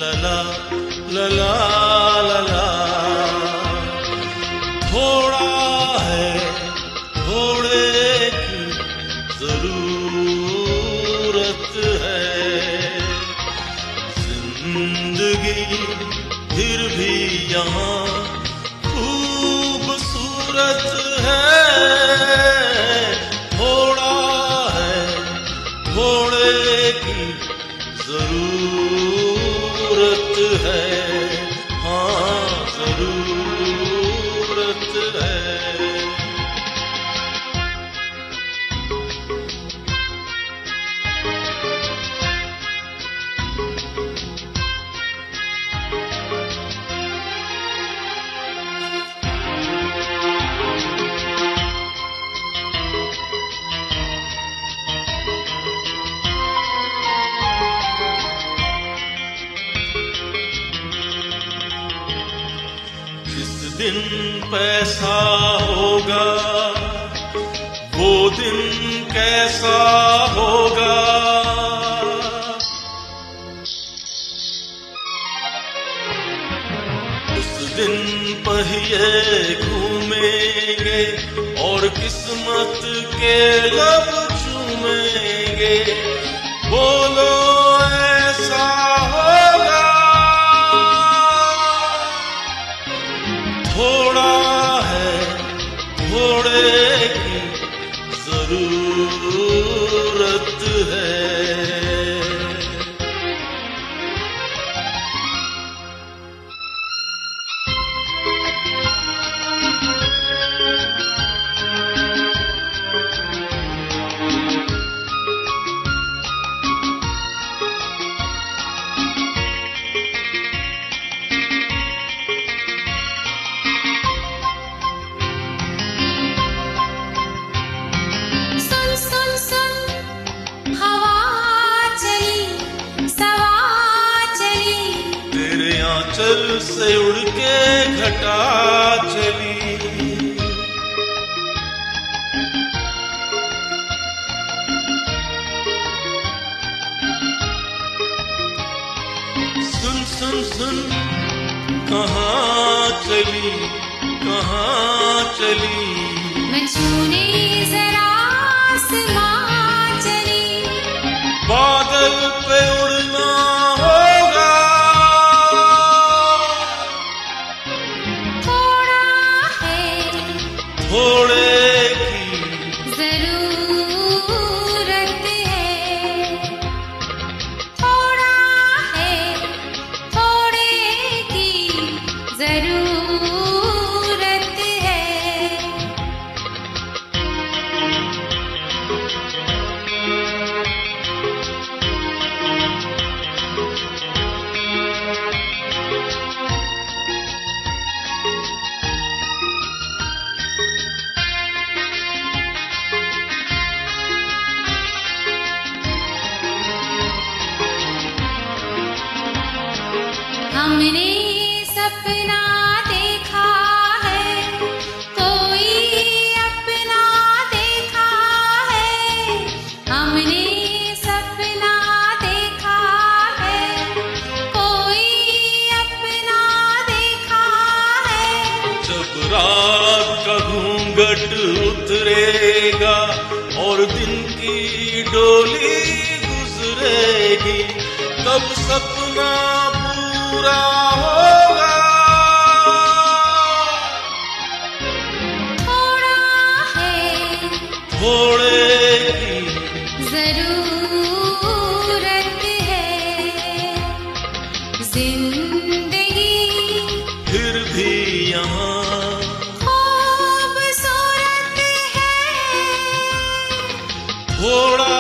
लला लला लला, थोड़ा है थोड़े की जरूरत है, जिंदगी फिर भी यहाँ खूबसूरत है, थोड़ा है थोड़े की जरूरत है, हाँ जरूरत है। दिन पैसा होगा वो दिन कैसा होगा, उस दिन पहिए घूमेंगे और किस्मत के लब चूमेंगे, बोलो ऐसा होगा। थोड़ा है थोड़े की जरूरत है। आंचल से उड़ के घटा चली, सुन सुन सुन कहाँ चली कहाँ चली, मैं छूने जरा आसमां चली, बादल पे उड़ना होगा, थोड़े की जरूरत है, थोड़ा है थोड़े की जरूरत है। हमने सपना देखा है, कोई अपना देखा है, हमने सपना देखा है, कोई अपना देखा है। जब रात का घूंघट उतरेगा और दिन की डोली गुजरेगी, तब सपना पूरा होगा। थोड़ा है थोड़े की जरूरत है, जिंदगी फिर भी यहाँ खूबसूरत है, थोड़ा